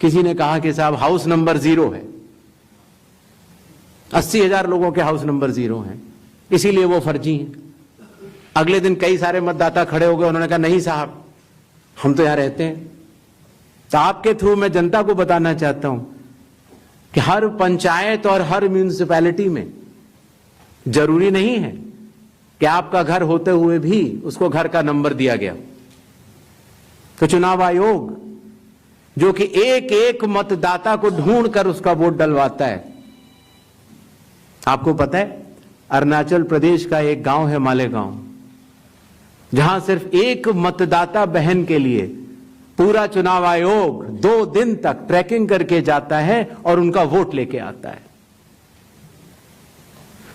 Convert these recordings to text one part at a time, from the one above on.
किसी ने कहा कि साहब हाउस नंबर 0 है, 80,000 लोगों के हाउस नंबर 0 हैं, इसीलिए वो फर्जी हैं। अगले दिन कई सारे मतदाता खड़े हो गए, उन्होंने कहा नहीं साहब, हम तो यहां रहते हैं। तो आपके थ्रू मैं जनता को बताना चाहता हूं कि हर पंचायत और हर म्यूनिसिपैलिटी में जरूरी नहीं है कि आपका घर होते हुए भी उसको घर का नंबर दिया गया। तो चुनाव आयोग जो कि एक एक मतदाता को ढूंढ कर उसका वोट डलवाता है। आपको पता है अरुणाचल प्रदेश का एक गांव है मालेगांव, जहां सिर्फ एक मतदाता बहन के लिए पूरा चुनाव आयोग 2 दिन तक ट्रैकिंग करके जाता है और उनका वोट लेके आता है।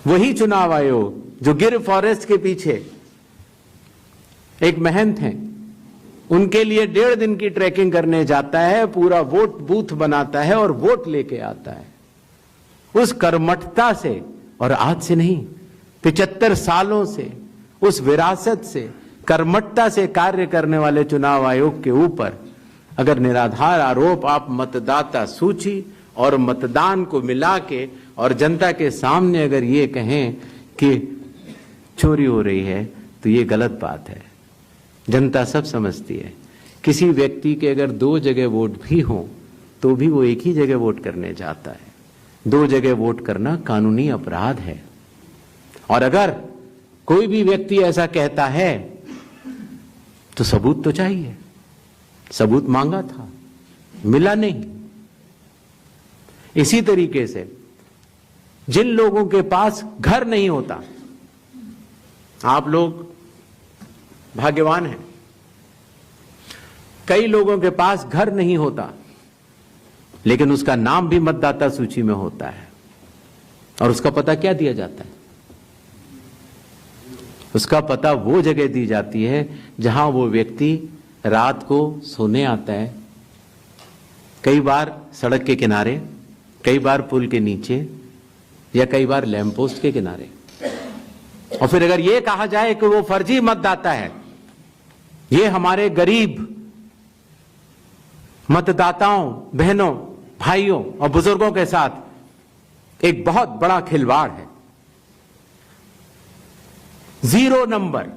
वही चुनाव आयोग जो गिर फॉरेस्ट के पीछे एक महंत हैं, उनके लिए 1.5 दिन की ट्रैकिंग करने जाता है, पूरा वोट बूथ बनाता है और वोट लेके आता है। उस कर्मठता से, और आज से नहीं 75 सालों से, उस विरासत से, कर्मठता से कार्य करने वाले चुनाव आयोग के ऊपर अगर निराधार आरोप आप मतदाता सूची और मतदान को मिला के और जनता के सामने अगर ये कहें कि चोरी हो रही है, तो ये गलत बात है। जनता सब समझती है। किसी व्यक्ति के अगर 2 जगह वोट भी हो तो भी वो एक ही जगह वोट करने जाता है। 2 जगह वोट करना कानूनी अपराध है। और अगर कोई भी व्यक्ति ऐसा कहता है तो सबूत तो चाहिए। सबूत मांगा था, मिला नहीं। इसी तरीके से जिन लोगों के पास घर नहीं होता, आप लोग भाग्यवान हैं, कई लोगों के पास घर नहीं होता लेकिन उसका नाम भी मतदाता सूची में होता है। और उसका पता क्या दिया जाता है? उसका पता वो जगह दी जाती है जहां वो व्यक्ति रात को सोने आता है, कई बार सड़क के किनारे, कई बार पुल के नीचे, या कई बार लैंप पोस्ट के किनारे। और फिर अगर ये कहा जाए कि वो फर्जी मतदाता है, ये हमारे गरीब मतदाताओं, बहनों, भाइयों और बुजुर्गों के साथ एक बहुत बड़ा खिलवाड़ है। 0 नंबर।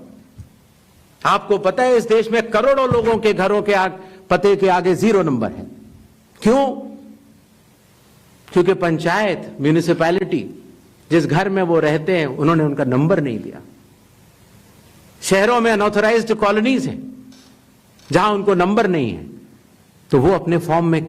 आपको पता है इस देश में करोड़ों लोगों के घरों के पते के आगे 0 नंबर है। क्यों? क्योंकि पंचायत, म्यूनिसिपैलिटी, जिस घर में वो रहते हैं, उन्होंने उनका नंबर नहीं दिया। शहरों में अनऑथराइज्ड कॉलोनीज हैं जहां उनको नंबर नहीं है, तो वो अपने फॉर्म में